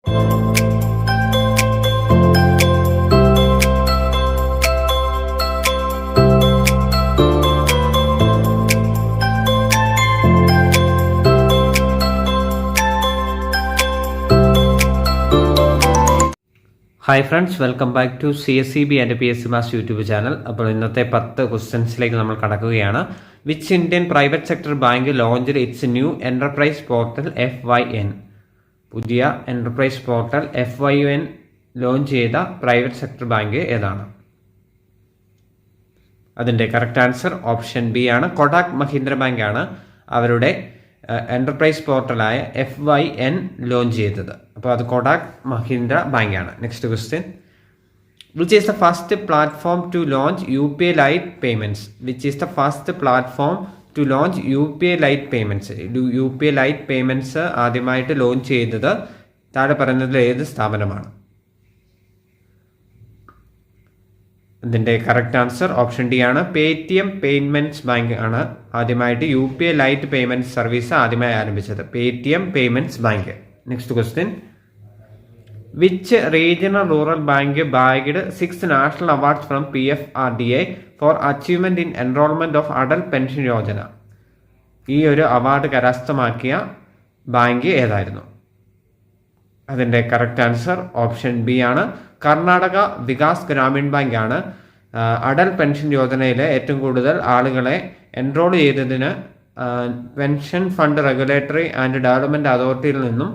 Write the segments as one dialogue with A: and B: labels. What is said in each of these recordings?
A: Hi friends, welcome back to CSEB and PSC mass YouTube channel. അപ്പോൾ ഇന്നത്തെ 10 ക്വസ്റ്റ്യൻസിലേക്ക് നമ്മൾ കടക്കുകയാണ്. Which Indian private sector bank launched its new enterprise portal FYN? പുതിയ enterprise portal FYN launch ചെയ്ത private sector bank ഏതാണ്? അതിൻ്റെ correct answer option B ആണ്. കൊടാക് മഹീന്ദ്ര ബാങ്ക് ആണ് അവരുടെ എന്റർപ്രൈസ് പോർട്ടലായ FYN ലോഞ്ച് ചെയ്തത്. അപ്പോൾ അത് കൊടാക് മഹീന്ദ്ര ബാങ്ക് ആണ്. Next question, which is the first platform to launch UPI lite payments? Which is the first platform to launch UPI lite payments? UPI lite payments ആദ്യമായിട്ട് launch ചെയ്തത് താഴെ പറയുന്നതിൽ ഏത് സ്ഥാപനമാണ്? ഇതിൻ്റെ കറക്റ്റ് ആൻസർ ഓപ്ഷൻ ഡി ആണ്. Paytm payments bank ആണ് ആദ്യമായിട്ട് UPI ലൈറ്റ് പേയ്മെൻറ്റ് സർവീസ് ആദ്യമായി ആരംഭിച്ചത്. Paytm payments bank. Next question, which regional rural bank bagged 6 national awards from PFRDA for achievement in enrollment of Atal pension Yojana? ഈ ഒരു award കരസ്ഥമാക്കിയ bank ഏതായിരുന്നു? അതിൻ്റെ കറക്റ്റ് ആൻസർ ഓപ്ഷൻ ബി ആണ്. കർണാടക വികാസ് ഗ്രാമീൺ ബാങ്ക് ആണ് Atal pension യോജനയിലെ ഏറ്റവും കൂടുതൽ ആളുകളെ എൻറോൾ ചെയ്തതിന് pension fund regulatory and development അതോറിറ്റിയിൽ നിന്നും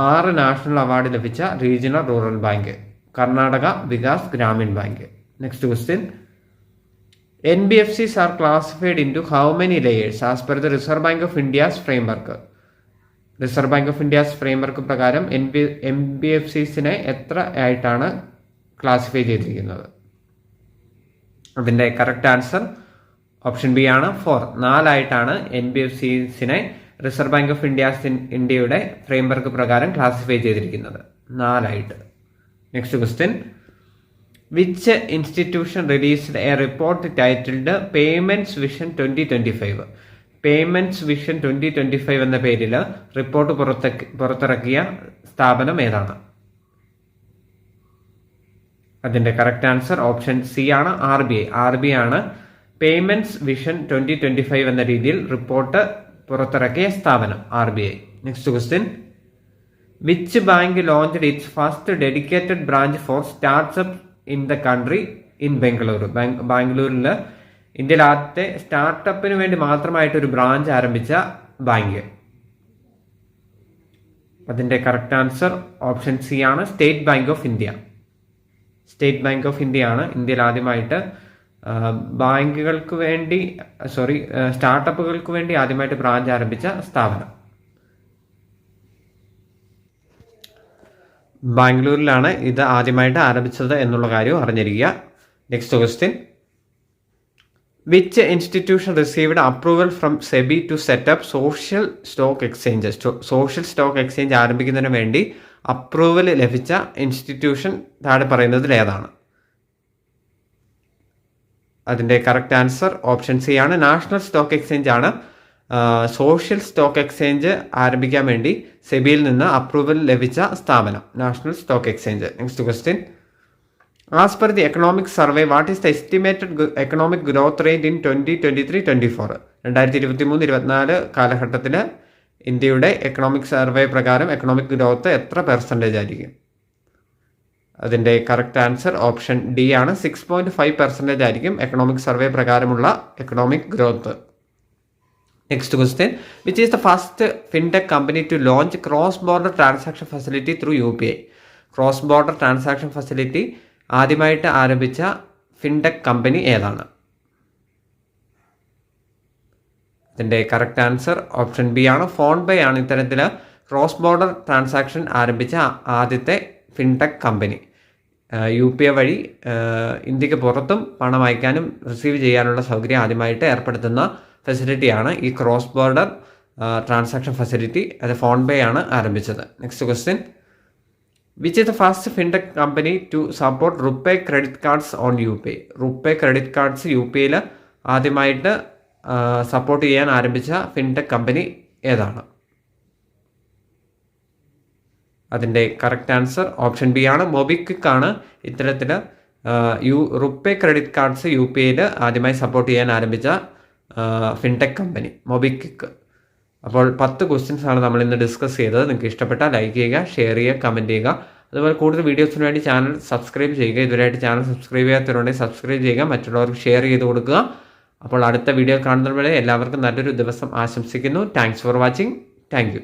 A: 6 നാഷണൽ അവാർഡ് ലഭിച്ച regional rural bank Karnataka Vikas Grameen bank. Next question, NBFCs are classified into how many layers as per the Reserve Bank of India's framework? Reserve Bank of India's framework പ്രകാരം NBFCസിനെ എത്ര ആയിട്ടാണ് classify ചെയ്തിരിക്കുന്നത്? അതിൻ്റെ correct answer option B ആണ് 4. 4 ആയിട്ടാണ് NBFCസിനെ reserve Bank of ഇന്ത്യയുടെ framework പ്രകാരം ക്ലാസിഫൈ ചെയ്തിരിക്കുന്നത്, 4 ആയിട്ട്. Next question, which institution released A report titled payments vision 2025? Payments vision 2025 എന്ന പേരിൽ റിപ്പോർട്ട് പുറത്തിറക്കിയ സ്ഥാപനം ഏതാണ്? അതിൻ്റെ കറക്റ്റ് ആൻസർ ഓപ്ഷൻ സി ആണ്. RBI ആണ് പേയ്മെന്റ്സ് വിഷൻ 2025 എന്ന രീതിയിൽ റിപ്പോർട്ട് പുറത്തിറക്കിയ സ്ഥാപനം, RBI. Next question, which bank launched it's first dedicated branch four startup in the country in Bengaluru? ബാംഗ്ലൂരിൽ ഇന്ത്യയിൽ ആദ്യത്തെ സ്റ്റാർട്ടപ്പിന് വേണ്ടി മാത്രമായിട്ട് ഒരു ബ്രാഞ്ച് ആരംഭിച്ച ബാങ്ക്? അതിൻ്റെ കറക്റ്റ് ആൻസർ ഓപ്ഷൻ സി ആണ്. State bank of India. State bank of India ആണ് ഇന്ത്യയിൽ ആദ്യമായിട്ട് സ്റ്റാർട്ടപ്പുകൾക്ക് വേണ്ടി ആദ്യമായിട്ട് ബ്രാഞ്ച് ആരംഭിച്ച സ്ഥാപനം. ബാംഗ്ലൂരിലാണ് ഇത് ആദ്യമായിട്ട് ആരംഭിച്ചത് എന്നുള്ള കാര്യം അറിഞ്ഞിരിക്കുക. Next question, which institution received approval from SEBI to set up social stock exchange? Social stock exchange ആരംഭിക്കുന്നതിന് വേണ്ടി അപ്രൂവൽ ലഭിച്ച ഇൻസ്റ്റിറ്റ്യൂഷൻ താഴെ പറയുന്നതിൽ ഏതാണ്? അതിൻ്റെ കറക്റ്റ് ആൻസർ ഓപ്ഷൻ സി ആണ്. നാഷണൽ സ്റ്റോക്ക് എക്സ്ചേഞ്ച് ആണ് സോഷ്യൽ സ്റ്റോക്ക് എക്സ്ചേഞ്ച് ആരംഭിക്കാൻ വേണ്ടി SEBIയിൽ നിന്ന് അപ്രൂവൽ ലഭിച്ച സ്ഥാപനം, national stock exchange. Next question, as per the economic survey what is the estimated economic growth rate in 2023-24? 2023-24 കാലഘട്ടത്തിൽ ഇന്ത്യയുടെ എക്കണോമിക് സർവേ പ്രകാരം എക്കണോമിക് ഗ്രോത്ത് എത്ര % ആയിരിക്കും? അതിൻ്റെ കറക്റ്റ് ആൻസർ ഓപ്ഷൻ ഡി ആണ്. 6.5% ആയിരിക്കും എക്കണോമിക് സർവേ പ്രകാരമുള്ള economic growth. Next question, which is the first fintech company to launch cross border transaction facility through UPI? Cross border transaction facility ആദ്യമായിട്ട് ആരംഭിച്ച fintech company ഏതാണ്? ഇതിൻ്റെ കറക്റ്റ് ആൻസർ ഓപ്ഷൻ ബി ആണ്. ഫോൺപേ ആണ് ഇത്തരത്തിൽ ക്രോസ് ബോർഡർ ട്രാൻസാക്ഷൻ ആരംഭിച്ച ആദ്യത്തെ fintech company. UPI വഴി ഇന്ത്യക്ക് പുറത്തും പണം അയക്കാനും റിസീവ് ചെയ്യാനുള്ള സൗകര്യം ആദ്യമായിട്ട് ഏർപ്പെടുത്തുന്ന ഫെസിലിറ്റിയാണ് ഈ ക്രോസ് ബോർഡർ ട്രാൻസാക്ഷൻ ഫെസിലിറ്റി. അത് ഫോൺപേ ആണ് ആരംഭിച്ചത്. Next question, which is the first fintech company to support RuPay credit cards on UPI? RuPay credit cards UPIയിൽ ആദ്യമായിട്ട് സപ്പോർട്ട് ചെയ്യാൻ ആരംഭിച്ച ഫിൻടെക് കമ്പനി ഏതാണ്? അതിൻ്റെ കറക്റ്റ് ആൻസർ ഓപ്ഷൻ ബി ആണ്. മൊബിക്വിക്ക് ആണ് ഇത്തരത്തിൽ റുപ്പേ ക്രെഡിറ്റ് കാർഡ്സ് UPIയിൽ ആദ്യമായി സപ്പോർട്ട് ചെയ്യാൻ ആരംഭിച്ച ഫിൻടെക് കമ്പനി മൊബിക്വിക്ക്. അപ്പോൾ 10 ക്വസ്റ്റ്യൻസ് ആണ് നമ്മൾ ഇന്ന് ഡിസ്കസ് ചെയ്തത്. നിങ്ങൾക്ക് ഇഷ്ടപ്പെട്ടാൽ ലൈക്ക് ചെയ്യുക, ഷെയർ ചെയ്യുക, കമൻറ്റ് ചെയ്യുക. അതുപോലെ കൂടുതൽ വീഡിയോസിന് വേണ്ടി ചാനൽ സബ്സ്ക്രൈബ് ചെയ്യുക. ഇതുവരെയായിട്ട് ചാനൽ സബ്സ്ക്രൈബ് ചെയ്യാത്തവരുണ്ടെങ്കിൽ സബ്സ്ക്രൈബ് ചെയ്യുക, മറ്റുള്ളവർക്ക് ഷെയർ ചെയ്ത് കൊടുക്കുക. അപ്പോൾ അടുത്ത വീഡിയോ കാണുന്നതുവരെ എല്ലാവർക്കും നല്ലൊരു ദിവസം ആശംസിക്കുന്നു. Thanks for watching. Thank you.